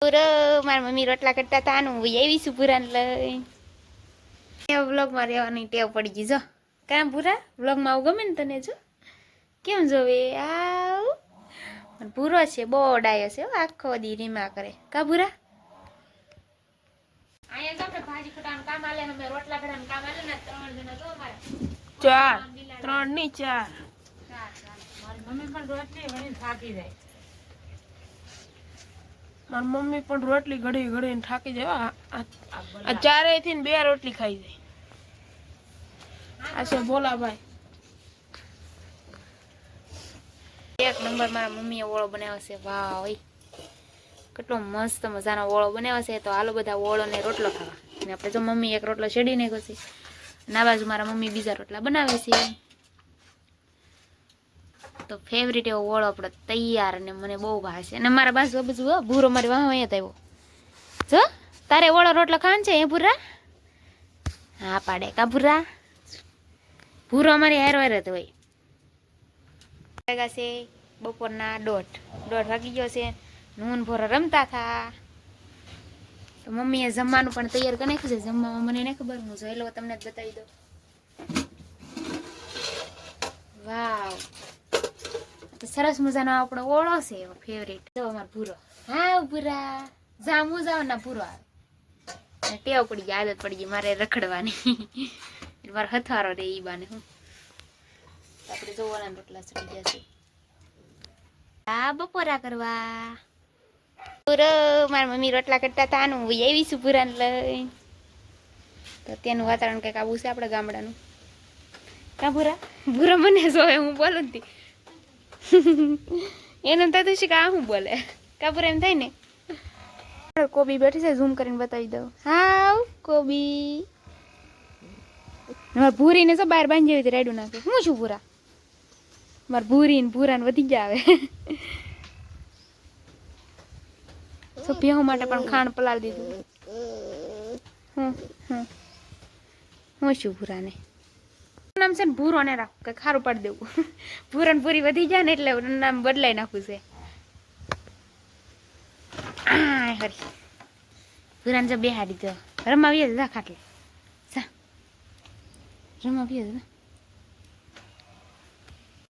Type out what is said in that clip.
પૂરો મારી મમ્મી રોટલા કરતા હતા ને હું આવીશું પૂરાને લઈ વ્લોગમાં રહેવાની ટેવ પડી ગઈ જો કામ પૂરા વ્લોગમાં આવું ગમે ને તને જો કેમ જોવે આવ પૂરો છે બહુ ડાયો છે આખો દી રીમા કરે કા પૂરા અહીંયા તો આપણે ભાજી કટાવાનું કામ આલે અમે રોટલા કરવાનું કામ આલે ને 3 જણા જો અમારા 4 3 ની 4 મારી મમ્મી પણ રોટલી ઘણી થાકી જાય મારી મમ્મી પણ રોટલી ઘડી ઘડીને થાકી જાય આ ચારેય થી 2 રોટલી ખાઈ જાય આ છે ભોલાભાઈ એક નંબર મારા મમ્મીએ ઓળો બનાવ્યો છે વાહ કેટલો મસ્ત મજાનો ઓળો બનાવ્યો છે તો હાલો બધા ઓળો ને રોટલો ખાવા અને આપણે જો મમ્મી એક રોટલો છેડી નાખ્યો છે ના બાજુ મારા મમ્મી બીજા રોટલા બનાવે છે તો ફેવરિટ એવો ઓળો આપણો તૈયાર અને મને બહુ ભાવે છે અને મારા બાજુ ભૂરો મારી વાહ અહીંયા આવ્યો જો તારે ઓળો રોટલો ખાવાનો છે એ ભૂરા હા પાડે કા ભૂરા ભૂરો અમારી હારો હારે તો હોય છે બપોરના 1:30 વાગી ગયો છે નૂન ભોરો રમતા હતા તો મમ્મીએ જમવાનું પણ તૈયાર કરી નાખ્યું છે જમવામાં મને નહીં ખબર હું જોઈ લો તમને જ બતાવી દઉં વાવ તો સરસ મજાનો આપણો ઓળો છે એવો ફેવરેટ જો અમારો ભૂરો હા ભૂરા જામું જાવ ના ભૂરો આવે ટેવ પડી ગઈ આદત પડી ગઈ મારે રખડવાની મારો હથવારો રે ઈ બાને હું આપણે જોવાના રોટલા ચડી ગયા છે આ બપોરા કરવા પૂરો મારી મમ્મી રોટલા કરતા હતા ને હું આવીશું પૂરાને લઈ તો ત્યાંનું વાતાવરણ કંઈક આવું છે આપણે ગામડાનું કા ભૂરા ભૂરો મને જોવે હું બોલું ને એનું થતું છે કે આ હું બોલે કા ભૂરા એમ થાય ને કોબી બેઠી છે ઝૂમ કરીને બતાવી દઉં હાવ કોબી મારે ભૂરીને તો બહાર બાંધી આવી રાયડું નાખે હું છું ભૂરા મારે ભૂરી ને ભૂરાને વધી જ આવે તો ભેહું માટે પણ ખાંડ પલાળી દીધું હું શું ભૂરાને નામ છે ને ભૂરો ને રાખું કે ખારું પાડી દેવું ભૂરા ને ભૂરી વધી જાય ને એટલે નામ બદલાઈ નાખવું છે હરી ભૂરાને જો બેહાડી દો રમાવીએ જા ખાટલે જા રમાવીએ